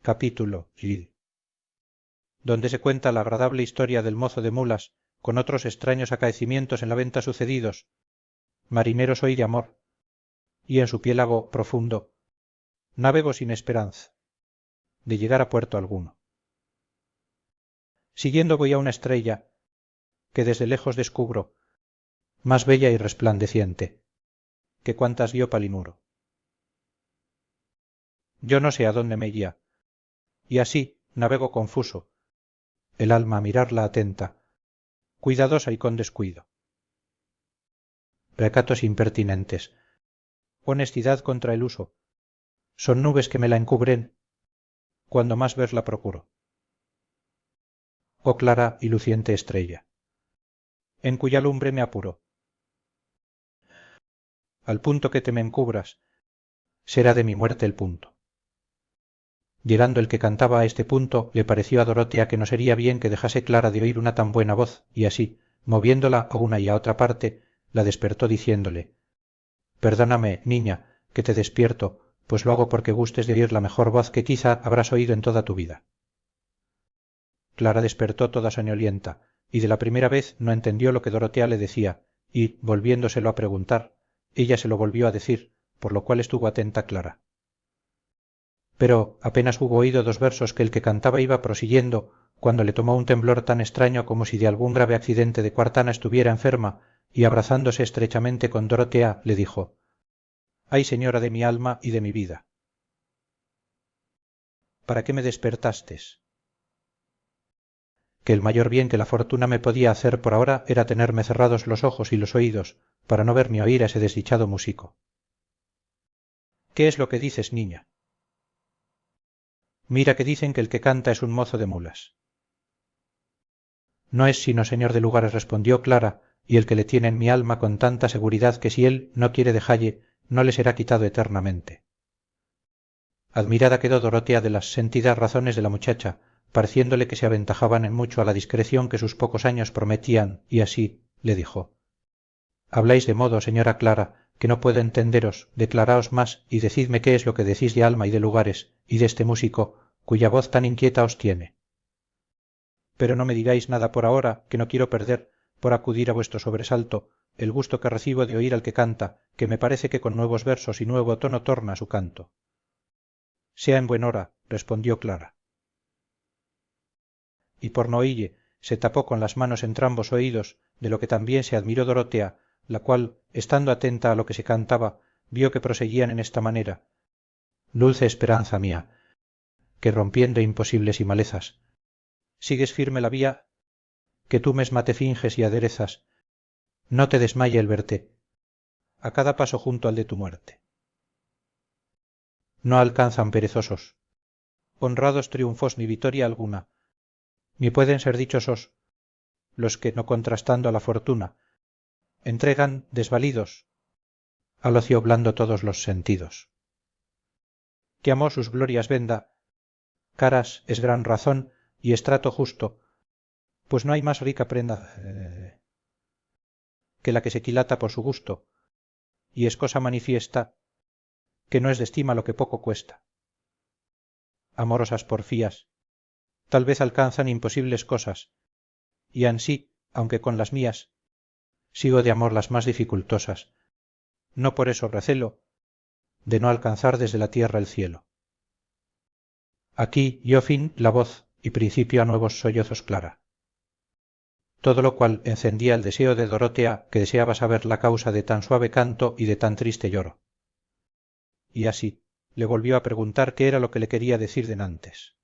capítulo donde se cuenta la agradable historia del mozo de mulas con otros extraños acaecimientos en la venta sucedidos. Marinero soy de amor, y en su piélago profundo navego sin esperanza de llegar a puerto alguno. Siguiendo voy a una estrella que desde lejos descubro, más bella y resplandeciente que cuantas vio Palinuro. Yo no sé a dónde me guía, y así navego confuso, el alma a mirarla atenta, cuidadosa y con descuido. Recatos impertinentes, honestidad contra el uso, son nubes que me la encubren, cuando más verla procuro. Oh clara y luciente estrella, en cuya lumbre me apuro. Al punto que te me encubras, será de mi muerte el punto. Llegando el que cantaba a este punto, le pareció a Dorotea que no sería bien que dejase Clara de oír una tan buena voz, y así, moviéndola a una y a otra parte, la despertó diciéndole: perdóname, niña, que te despierto, pues lo hago porque gustes de oír la mejor voz que quizá habrás oído en toda tu vida. Clara despertó toda soñolienta, y de la primera vez no entendió lo que Dorotea le decía, y, volviéndoselo a preguntar, ella se lo volvió a decir, por lo cual estuvo atenta Clara. Pero apenas hubo oído 2 versos que el que cantaba iba prosiguiendo, cuando le tomó un temblor tan extraño como si de algún grave accidente de cuartana estuviera enferma, y abrazándose estrechamente con Dorotea le dijo: ay, señora de mi alma y de mi vida, ¿para qué me despertastes? Que el mayor bien que la fortuna me podía hacer por ahora era tenerme cerrados los ojos y los oídos, para no ver ni oír a ese desdichado músico. ¿Qué es lo que dices, niña? Mira que dicen que el que canta es un mozo de mulas. No es sino señor de lugares, respondió Clara, y el que le tiene en mi alma con tanta seguridad que si él no quiere dejalle, no le será quitado eternamente. Admirada quedó Dorotea de las sentidas razones de la muchacha, pareciéndole que se aventajaban en mucho a la discreción que sus pocos años prometían, y así le dijo: habláis de modo, señora Clara, que no puedo entenderos. Declaraos más y decidme qué es lo que decís de alma y de lugares, y de este músico, cuya voz tan inquieta os tiene. Pero no me digáis nada por ahora, que no quiero perder, por acudir a vuestro sobresalto, el gusto que recibo de oír al que canta, que me parece que con nuevos versos y nuevo tono torna su canto. Sea en buen hora, respondió Clara. Y por no oílle, se tapó con las manos entrambos oídos, de lo que también se admiró Dorotea, la cual, estando atenta a lo que se cantaba, vio que proseguían en esta manera: dulce esperanza mía, que rompiendo imposibles y malezas, sigues firme la vía que tú mesma te finges y aderezas, no te desmaye el verte, a cada paso junto al de tu muerte. No alcanzan perezosos, honrados triunfos ni vitoria alguna, ni pueden ser dichosos los que, no contrastando a la fortuna, entregan desvalidos al ocio blando todos los sentidos. Que amor sus glorias venda, caras es gran razón y estrato justo, pues no hay más rica prenda que la que se quilata por su gusto, y es cosa manifiesta que no es de estima lo que poco cuesta. Amorosas porfías, tal vez alcanzan imposibles cosas, y ansí, aunque con las mías, sigo de amor las más dificultosas, no por eso recelo de no alcanzar desde la tierra el cielo. Aquí dio fin la voz y principio a nuevos sollozos Clara. Todo lo cual encendía el deseo de Dorotea, que deseaba saber la causa de tan suave canto y de tan triste lloro. Y así le volvió a preguntar qué era lo que le quería decir denantes.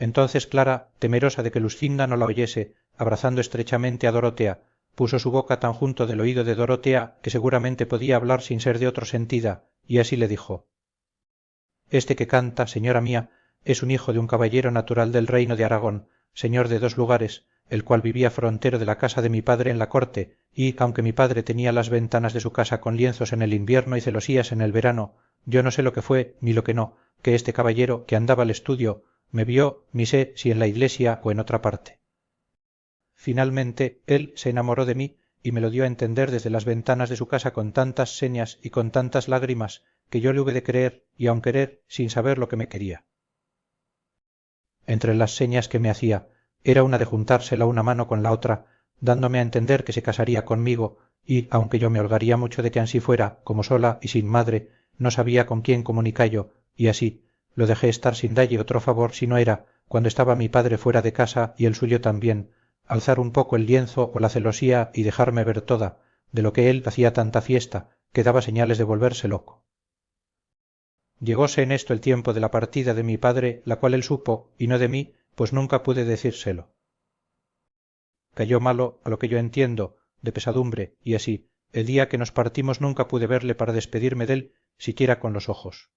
Entonces Clara, temerosa de que Luscinda no la oyese, abrazando estrechamente a Dorotea, puso su boca tan junto del oído de Dorotea que seguramente podía hablar sin ser de otro sentida, y así le dijo: este que canta, señora mía, es un hijo de un caballero natural del reino de Aragón, señor de 2 lugares, el cual vivía frontero de la casa de mi padre en la corte, y aunque mi padre tenía las ventanas de su casa con lienzos en el invierno y celosías en el verano, yo no sé lo que fue ni lo que no, que este caballero, que andaba al estudio, me vio ni sé si en la iglesia o en otra parte. Finalmente él se enamoró de mí y me lo dio a entender desde las ventanas de su casa con tantas señas y con tantas lágrimas que yo le hube de creer y aun querer sin saber lo que me quería. Entre las señas que me hacía era una de juntarse la una mano con la otra, dándome a entender que se casaría conmigo, y aunque yo me holgaría mucho de que ansí fuera, como sola y sin madre, no sabía con quién comunicallo, y así lo dejé estar sin dalle otro favor si no era, cuando estaba mi padre fuera de casa y el suyo también, alzar un poco el lienzo o la celosía y dejarme ver toda, de lo que él hacía tanta fiesta, que daba señales de volverse loco. Llegóse en esto el tiempo de la partida de mi padre, la cual él supo, y no de mí, pues nunca pude decírselo. Cayó malo, a lo que yo entiendo, de pesadumbre, y así, el día que nos partimos nunca pude verle para despedirme dél, siquiera con los ojos.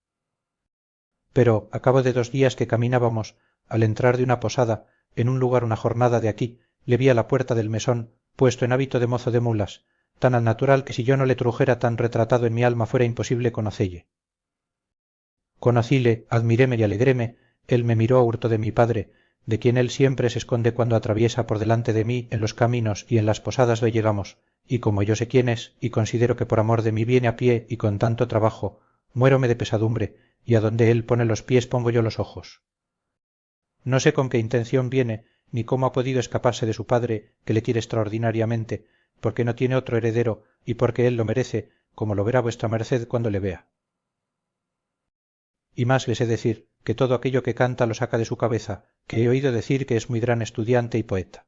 Pero, a cabo de 2 días que caminábamos, al entrar de una posada, en un lugar una jornada de aquí, le vi a la puerta del mesón, puesto en hábito de mozo de mulas, tan al natural que si yo no le trujera tan retratado en mi alma fuera imposible conocelle. Conocíle, admiréme y alegréme, él me miró a hurto de mi padre, de quien él siempre se esconde cuando atraviesa por delante de mí en los caminos y en las posadas do llegamos, y como yo sé quién es, y considero que por amor de mí viene a pie y con tanto trabajo, muérome de pesadumbre, y a donde él pone los pies pongo yo los ojos. No sé con qué intención viene, ni cómo ha podido escaparse de su padre, que le quiere extraordinariamente, porque no tiene otro heredero, y porque él lo merece, como lo verá vuestra merced cuando le vea. Y más les he decir, que todo aquello que canta lo saca de su cabeza, que he oído decir que es muy gran estudiante y poeta.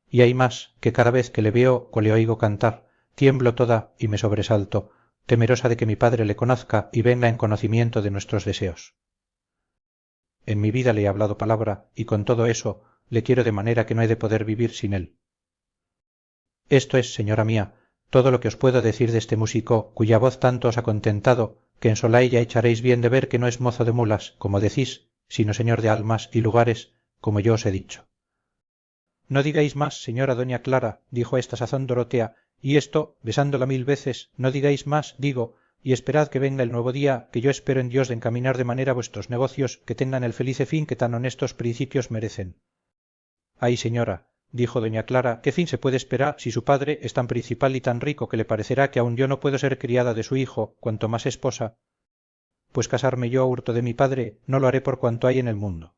Y hay más, que cada vez que le veo o le oigo cantar, tiemblo toda y me sobresalto, temerosa de que mi padre le conozca y venga en conocimiento de nuestros deseos. En mi vida le he hablado palabra, y con todo eso le quiero de manera que no he de poder vivir sin él. Esto es, señora mía, todo lo que os puedo decir de este músico, cuya voz tanto os ha contentado, que en sola ella echaréis bien de ver que no es mozo de mulas, como decís, sino señor de almas y lugares, como yo os he dicho. No digáis más, señora doña Clara, dijo a esta sazón Dorotea, y esto, besándola 1000 veces, no digáis más, digo, y esperad que venga el nuevo día, que yo espero en Dios de encaminar de manera vuestros negocios que tengan el felice fin que tan honestos principios merecen. Ay, señora, dijo doña Clara, ¿qué fin se puede esperar si su padre es tan principal y tan rico que le parecerá que aun yo no puedo ser criada de su hijo, cuanto más esposa? Pues casarme yo a hurto de mi padre no lo haré por cuanto hay en el mundo.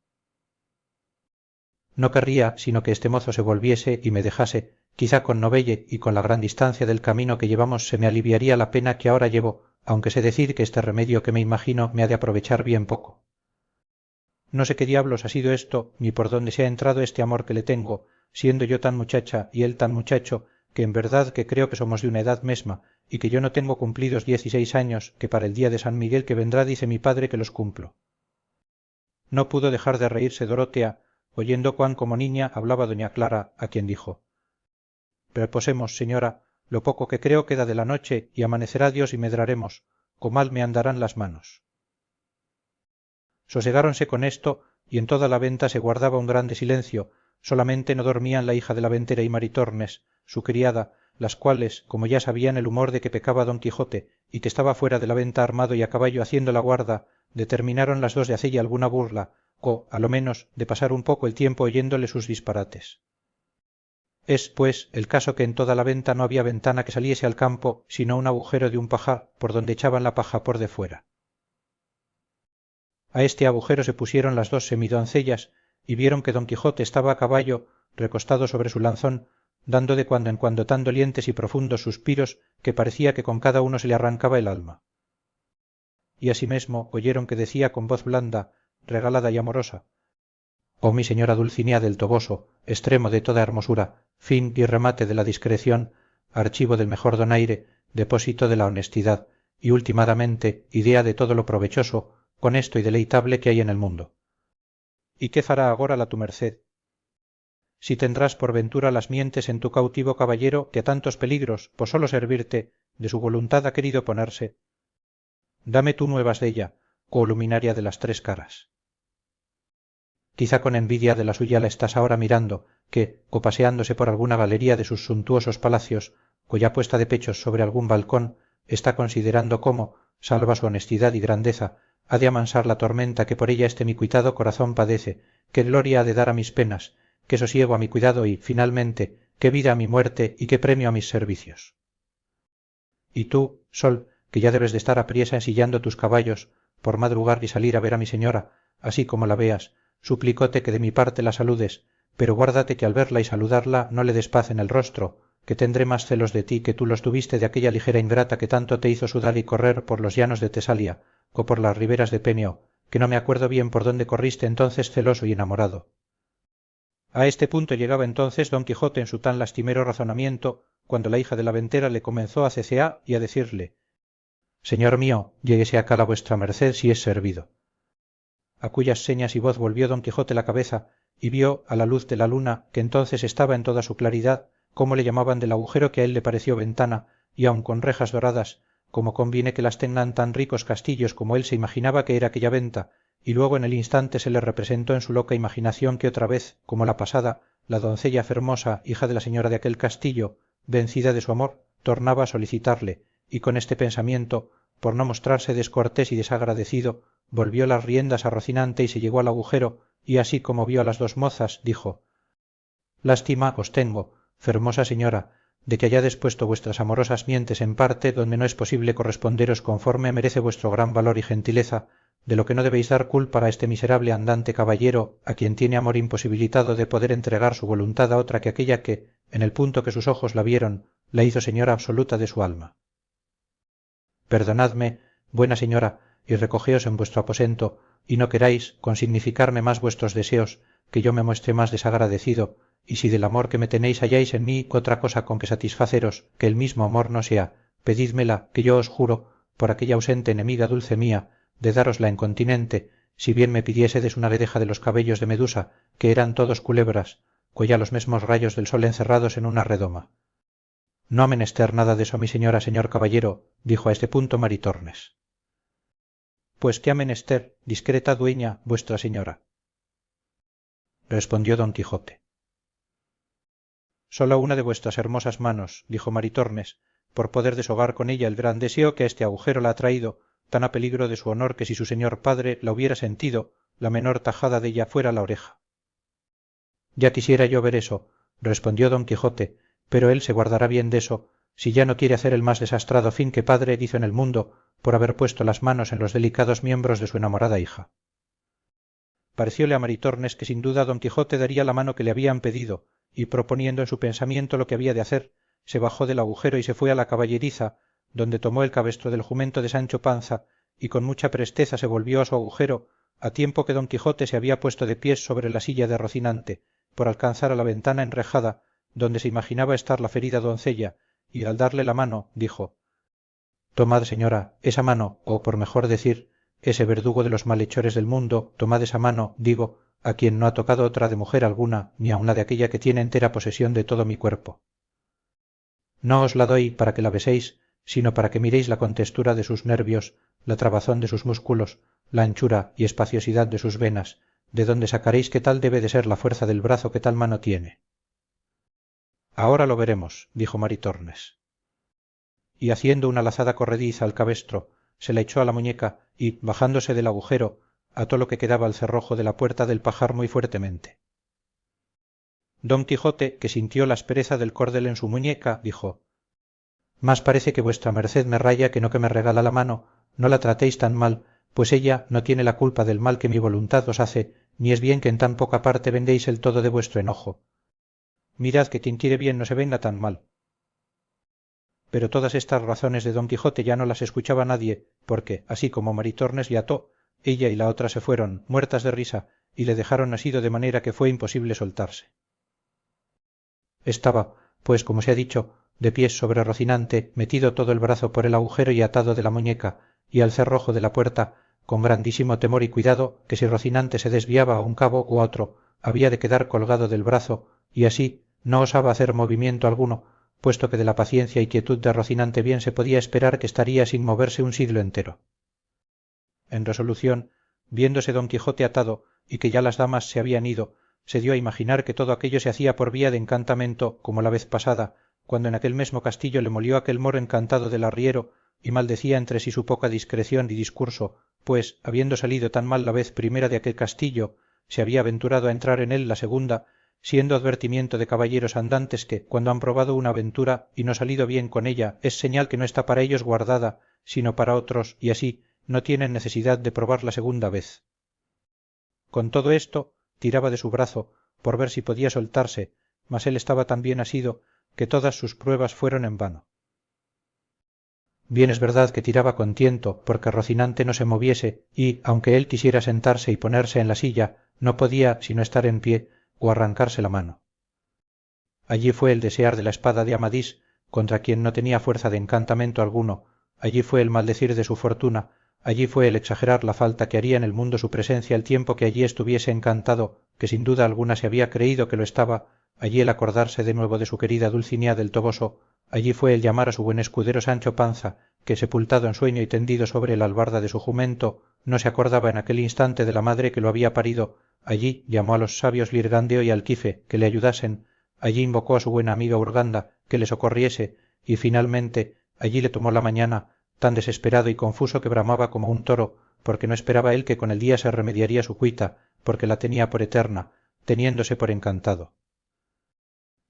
No querría sino que este mozo se volviese y me dejase, quizá con novelle y con la gran distancia del camino que llevamos se me aliviaría la pena que ahora llevo, aunque sé decir que este remedio que me imagino me ha de aprovechar bien poco. No sé qué diablos ha sido esto, ni por dónde se ha entrado este amor que le tengo, siendo yo tan muchacha y él tan muchacho, que en verdad que creo que somos de una edad mesma, y que yo no tengo cumplidos 16 años, que para el día de San Miguel que vendrá dice mi padre que los cumplo. No pudo dejar de reírse Dorotea, oyendo cuán como niña hablaba doña Clara, a quien dijo: reposemos, señora, lo poco que creo queda de la noche, y amanecerá Dios y medraremos, o mal me andarán las manos. Sosegáronse con esto, y en toda la venta se guardaba un grande silencio, solamente no dormían la hija de la ventera y Maritornes, su criada, las cuales, como ya sabían el humor de que pecaba don Quijote y que estaba fuera de la venta armado y a caballo haciendo la guarda, determinaron las dos de hacelle alguna burla, o, a lo menos, de pasar un poco el tiempo oyéndole sus disparates. Es, pues, el caso que en toda la venta no había ventana que saliese al campo, sino un agujero de un pajar, por donde echaban la paja por de fuera. A este agujero se pusieron las dos semidoncellas y vieron que don Quijote estaba a caballo, recostado sobre su lanzón, dando de cuando en cuando tan dolientes y profundos suspiros que parecía que con cada uno se le arrancaba el alma. Y asimesmo oyeron que decía con voz blanda, regalada y amorosa: oh mi señora Dulcinea del Toboso, extremo de toda hermosura, fin y remate de la discreción, archivo del mejor donaire, depósito de la honestidad, y ultimadamente idea de todo lo provechoso, honesto y deleitable que hay en el mundo. ¿Y qué fará agora la tu merced? Si tendrás por ventura las mientes en tu cautivo caballero que a tantos peligros, por sólo servirte, de su voluntad ha querido ponerse. Dame tú nuevas della, oh luminaria de las 3 caras. Quizá con envidia de la suya la estás ahora mirando, que, o paseándose por alguna galería de sus suntuosos palacios, o ya puesta de pechos sobre algún balcón, está considerando cómo, salva su honestidad y grandeza, ha de amansar la tormenta que por ella este mi cuitado corazón padece, qué gloria ha de dar a mis penas, qué sosiego a mi cuidado y, finalmente, qué vida a mi muerte y qué premio a mis servicios. Y tú, Sol, que ya debes de estar apriesa ensillando tus caballos, por madrugar y salir a ver a mi señora, así como la veas, suplicóte que de mi parte la saludes, pero guárdate que al verla y saludarla no le des paz en el rostro, que tendré más celos de ti que tú los tuviste de aquella ligera ingrata que tanto te hizo sudar y correr por los llanos de Tesalia, o por las riberas de Peneo, que no me acuerdo bien por dónde corriste entonces celoso y enamorado. A este punto llegaba entonces don Quijote en su tan lastimero razonamiento, cuando la hija de la ventera le comenzó a cecear y a decirle: señor mío, lléguese acá la vuestra merced si es servido. A cuyas señas y voz volvió don Quijote la cabeza y vio a la luz de la luna, que entonces estaba en toda su claridad, cómo le llamaban del agujero que a él le pareció ventana, y aun con rejas doradas, como conviene que las tengan tan ricos castillos como él se imaginaba que era aquella venta, y luego en el instante se le representó en su loca imaginación que otra vez, como la pasada, la doncella fermosa, hija de la señora de aquel castillo, vencida de su amor, tornaba a solicitarle, y con este pensamiento, por no mostrarse descortés y desagradecido, volvió las riendas a Rocinante y se llegó al agujero, y así como vio a las dos mozas, dijo: lástima os tengo, fermosa señora, de que hayades puesto vuestras amorosas mientes en parte donde no es posible corresponderos conforme merece vuestro gran valor y gentileza, de lo que no debéis dar culpa a este miserable andante caballero, a quien tiene amor imposibilitado de poder entregar su voluntad a otra que aquella que, en el punto que sus ojos la vieron, la hizo señora absoluta de su alma. Perdonadme, buena señora, y recogeos en vuestro aposento, y no queráis, con significarme más vuestros deseos, que yo me muestre más desagradecido, y si del amor que me tenéis halláis en mí otra cosa con que satisfaceros, que el mismo amor no sea, pedídmela, que yo os juro, por aquella ausente enemiga dulce mía, de dárosla en continente, si bien me pidiésedes una guedeja de los cabellos de Medusa, que eran todos culebras, cuya los mesmos rayos del sol encerrados en una redoma. No ha menester nada de eso, mi señora, señor caballero, dijo a este punto Maritornes. Pues qué ha menester, discreta dueña, vuestra señora, respondió don Quijote. Sólo una de vuestras hermosas manos, dijo Maritornes, por poder deshogar con ella el gran deseo que a este agujero la ha traído, tan a peligro de su honor que si su señor padre la hubiera sentido, la menor tajada della fuera la oreja. Ya quisiera yo ver eso, respondió don Quijote, pero él se guardará bien deso, si ya no quiere hacer el más desastrado fin que padre hizo en el mundo, por haber puesto las manos en los delicados miembros de su enamorada hija. Parecióle a Maritornes que sin duda don Quijote daría la mano que le habían pedido, y proponiendo en su pensamiento lo que había de hacer, se bajó del agujero y se fue a la caballeriza, donde tomó el cabestro del jumento de Sancho Panza, y con mucha presteza se volvió a su agujero, a tiempo que don Quijote se había puesto de pies sobre la silla de Rocinante, por alcanzar a la ventana enrejada, donde se imaginaba estar la ferida doncella, y al darle la mano, dijo: tomad, señora, esa mano, o por mejor decir, ese verdugo de los malhechores del mundo, tomad esa mano, digo, a quien no ha tocado otra de mujer alguna, ni aun la de aquella que tiene entera posesión de todo mi cuerpo. No os la doy para que la beséis, sino para que miréis la contestura de sus nervios, la trabazón de sus músculos, la anchura y espaciosidad de sus venas, de donde sacaréis qué tal debe de ser la fuerza del brazo que tal mano tiene. Ahora lo veremos, dijo Maritornes. Y haciendo una lazada corrediza al cabestro, se la echó a la muñeca y, bajándose del agujero, ató lo que quedaba al cerrojo de la puerta del pajar muy fuertemente. Don Quijote, que sintió la aspereza del cordel en su muñeca, dijo: más parece que vuestra merced me raya que no que me regala la mano, no la tratéis tan mal, pues ella no tiene la culpa del mal que mi voluntad os hace, ni es bien que en tan poca parte vendéis el todo de vuestro enojo. Mirad que quien quiere bien no se venga tan mal. Pero todas estas razones de don Quijote ya no las escuchaba nadie, porque, así como Maritornes le ató, ella y la otra se fueron, muertas de risa, y le dejaron asido de manera que fue imposible soltarse. Estaba, pues como se ha dicho, de pies sobre Rocinante, metido todo el brazo por el agujero y atado de la muñeca, y al cerrojo de la puerta, con grandísimo temor y cuidado, que si Rocinante se desviaba a un cabo u a otro, había de quedar colgado del brazo, y así no osaba hacer movimiento alguno, puesto que de la paciencia y quietud de Rocinante bien se podía esperar que estaría sin moverse un siglo entero. En resolución, viéndose don Quijote atado, y que ya las damas se habían ido, se dio a imaginar que todo aquello se hacía por vía de encantamento, como la vez pasada, cuando en aquel mesmo castillo le molió aquel moro encantado del arriero, y maldecía entre sí su poca discreción y discurso, pues, habiendo salido tan mal la vez primera de aquel castillo, se había aventurado a entrar en él la segunda, siendo advertimiento de caballeros andantes que cuando han probado una aventura y no salido bien con ella es señal que no está para ellos guardada sino para otros y así no tienen necesidad de probarla segunda vez. Con todo esto tiraba de su brazo por ver si podía soltarse, mas él estaba tan bien asido que todas sus pruebas fueron en vano. Bien es verdad que tiraba con tiento porque Rocinante no se moviese y, aunque él quisiera sentarse y ponerse en la silla, no podía sino estar en pie o arrancarse la mano. Allí fue el desear de la espada de Amadís, contra quien no tenía fuerza de encantamento alguno, allí fue el maldecir de su fortuna, allí fue el exagerar la falta que haría en el mundo su presencia el tiempo que allí estuviese encantado, que sin duda alguna se había creído que lo estaba, allí el acordarse de nuevo de su querida Dulcinea del Toboso, allí fue el llamar a su buen escudero Sancho Panza, que sepultado en sueño y tendido sobre el albarda de su jumento, no se acordaba en aquel instante de la madre que lo había parido, allí llamó a los sabios Lirgandeo y Alquife que le ayudasen, allí invocó a su buena amiga Urganda que le socorriese, y finalmente allí le tomó la mañana, tan desesperado y confuso que bramaba como un toro, porque no esperaba él que con el día se remediaría su cuita, porque la tenía por eterna, teniéndose por encantado.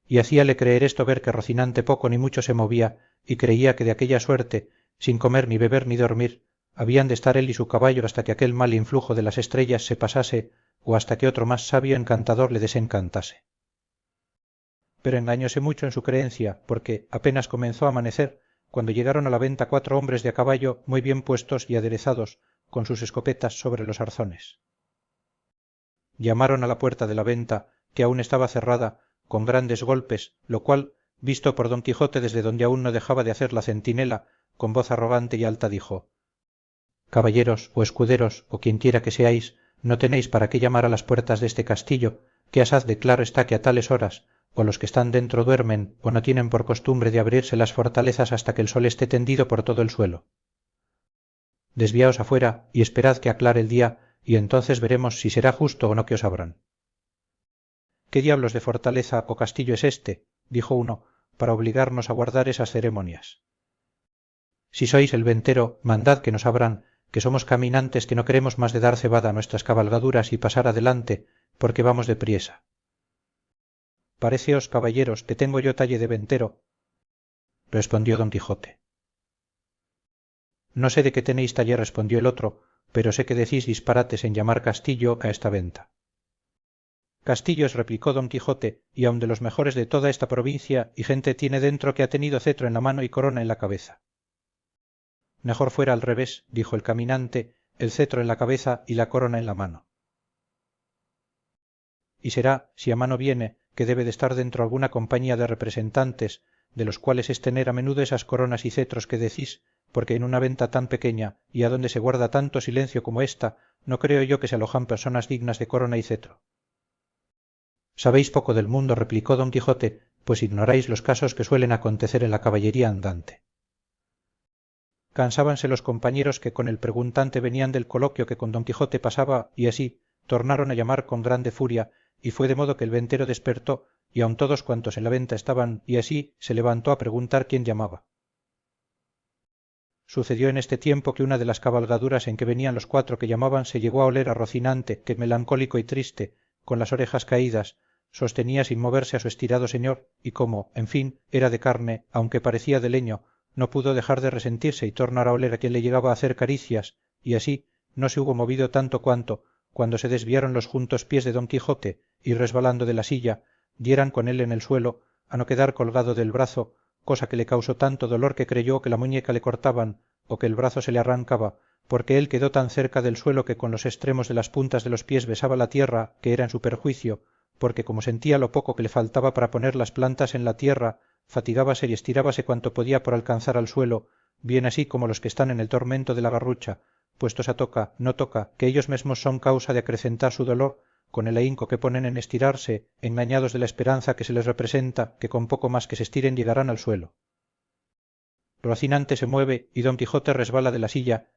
Y hacíale creer esto ver que Rocinante poco ni mucho se movía, y creía que de aquella suerte, sin comer ni beber ni dormir, habían de estar él y su caballo hasta que aquel mal influjo de las estrellas se pasase, o hasta que otro más sabio encantador le desencantase. Pero engañóse mucho en su creencia, porque apenas comenzó a amanecer, cuando llegaron a la venta 4 hombres de a caballo muy bien puestos y aderezados, con sus escopetas sobre los arzones. Llamaron a la puerta de la venta, que aún estaba cerrada, con grandes golpes, lo cual, visto por don Quijote desde donde aún no dejaba de hacer la centinela, con voz arrogante y alta dijo: caballeros o escuderos o quienquiera que seáis, no tenéis para qué llamar a las puertas de este castillo, que asaz de claro está que a tales horas o los que están dentro duermen o no tienen por costumbre de abrirse las fortalezas hasta que el sol esté tendido por todo el suelo. Desviaos afuera y esperad que aclare el día y entonces veremos si será justo o no que os abran. ¿Qué diablos de fortaleza o castillo es este?, dijo uno, para obligarnos a guardar esas ceremonias. Si sois el ventero, mandad que nos abran, que somos caminantes que no queremos más de dar cebada a nuestras cabalgaduras y pasar adelante, porque vamos de priesa. Paréceos, caballeros, que tengo yo talle de ventero, respondió don Quijote. No sé de qué tenéis talle, respondió el otro, pero sé que decís disparates en llamar castillo a esta venta. Castillos, replicó don Quijote, y aun de los mejores de toda esta provincia, y gente tiene dentro que ha tenido cetro en la mano y corona en la cabeza. Mejor fuera al revés, dijo el caminante, el cetro en la cabeza y la corona en la mano. Y será, si a mano viene, que debe de estar dentro alguna compañía de representantes, de los cuales es tener a menudo esas coronas y cetros que decís, porque en una venta tan pequeña y a donde se guarda tanto silencio como ésta, no creo yo que se alojan personas dignas de corona y cetro. Sabéis poco del mundo, replicó don Quijote, pues ignoráis los casos que suelen acontecer en la caballería andante. Cansábanse los compañeros que con el preguntante venían del coloquio que con don Quijote pasaba y así tornaron a llamar con grande furia y fue de modo que el ventero despertó y aun todos cuantos en la venta estaban y así se levantó a preguntar quién llamaba. Sucedió en este tiempo que una de las cabalgaduras en que venían los 4 que llamaban se llegó a oler a Rocinante que melancólico y triste, con las orejas caídas, sostenía sin moverse a su estirado señor y como, en fin, era de carne, aunque parecía de leño, no pudo dejar de resentirse y tornar a oler a quien le llegaba a hacer caricias, y así no se hubo movido tanto cuando se desviaron los juntos pies de don Quijote y resbalando de la silla, dieran con él en el suelo, a no quedar colgado del brazo, cosa que le causó tanto dolor que creyó que la muñeca le cortaban o que el brazo se le arrancaba, porque él quedó tan cerca del suelo que con los extremos de las puntas de los pies besaba la tierra, que era en su perjuicio, porque como sentía lo poco que le faltaba para poner las plantas en la tierra, fatigábase y estirábase cuanto podía por alcanzar al suelo, bien así como los que están en el tormento de la garrucha, puestos a toca, no toca, que ellos mesmos son causa de acrecentar su dolor, con el ahínco que ponen en estirarse, engañados de la esperanza que se les representa que con poco más que se estiren llegarán al suelo. Rocinante se mueve y don Quijote resbala de la silla